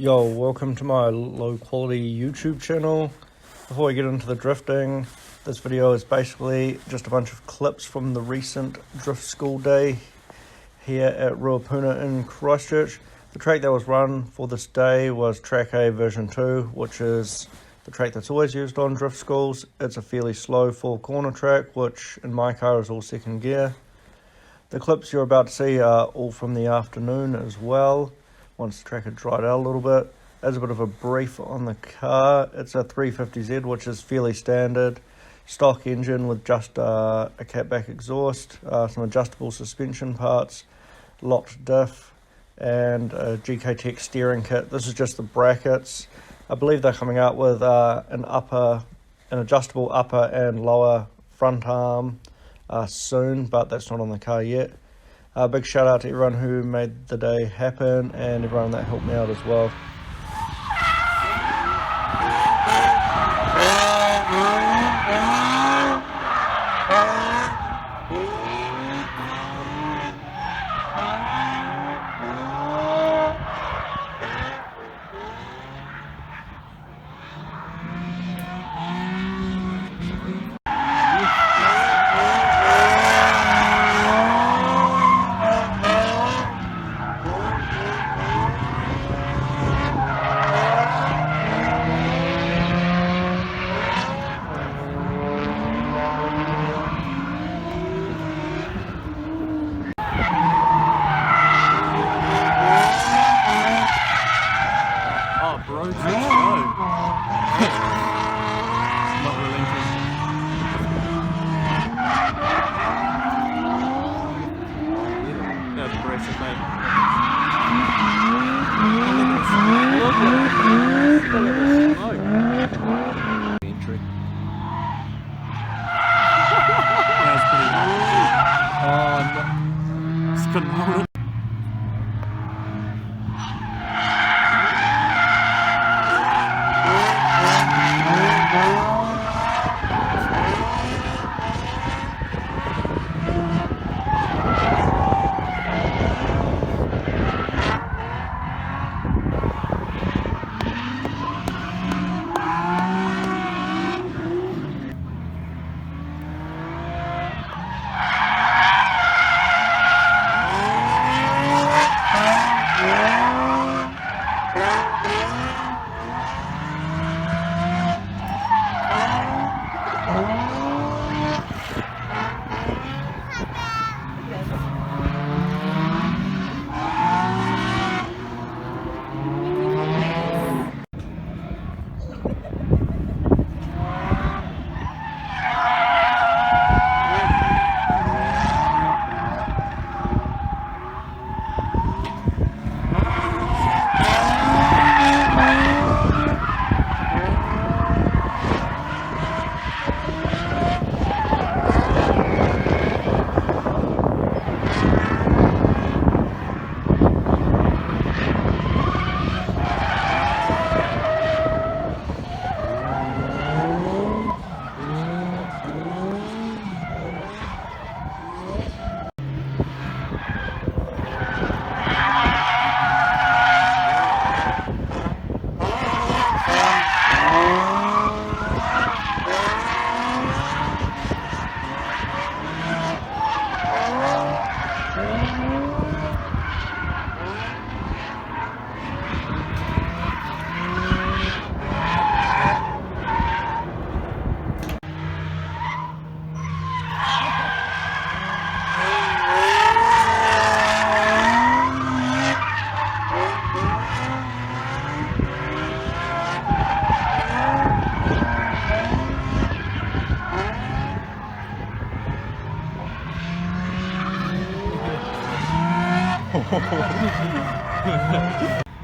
Yo, welcome to my low quality YouTube channel. Before we get into the drifting, this video is basically just a bunch of clips from the recent drift school day here at Ruapuna in Christchurch. The track that was run for this day was Track A version 2, which is the track that's always used on drift schools. It's a fairly slow 4-corner track, which in my car is all second gear. The clips you're about to see are all from the afternoon as well, once the track had dried out a little bit. As a bit of a brief on the car, it's a 350Z, which is fairly standard. Stock engine with just a catback exhaust, some adjustable suspension parts, locked diff, and a GKtech steering kit. This is just the brackets. I believe they're coming out with an adjustable upper and lower front arm soon, but that's not on the car yet. Big shout out to everyone who made the day happen and everyone that helped me out as well. Bro, let's go. Not relenting. That's aggressive, mate. Entry. That was pretty hard. Oh, no. Just couldn't hold it.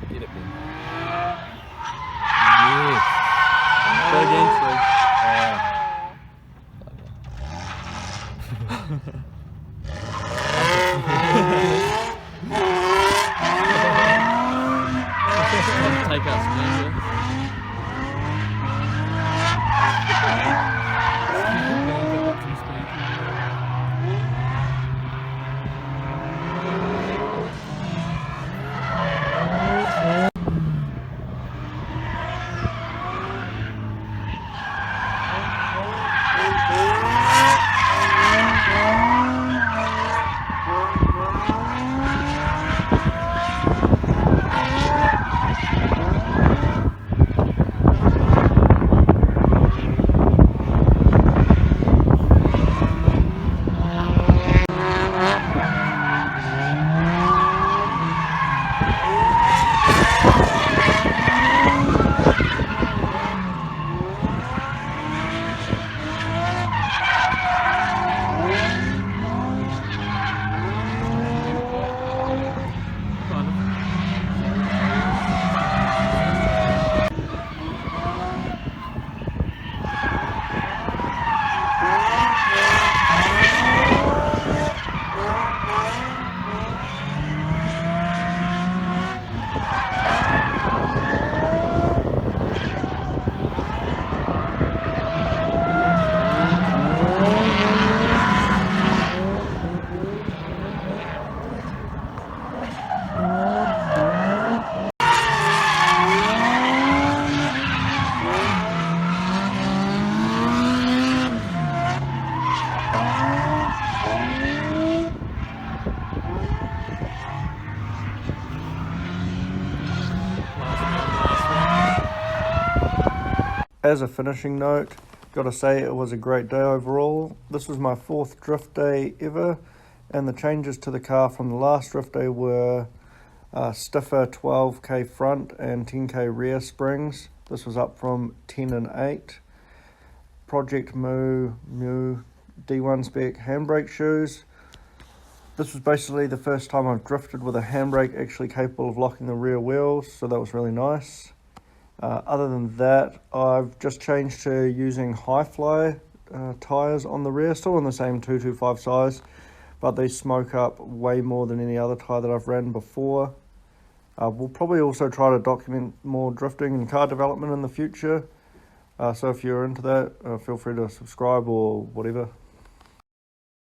Get it, man. Yes. Go again, please. Take us, man. as a finishing note, gotta say it was a great day overall. This was my 4th drift day ever, and the changes to the car from the last drift day were stiffer 12k front and 10k rear springs. This was up from 10 and 8. Project Mu D1 spec handbrake shoes. This was basically the first time I've drifted with a handbrake actually capable of locking the rear wheels, so that was really nice. Other than that, I've just changed to using Hi-Fly tyres on the rear, still in the same 225 size, but they smoke up way more than any other tyre that I've ran before. We'll probably also try to document more drifting and car development in the future, so if you're into that, feel free to subscribe or whatever.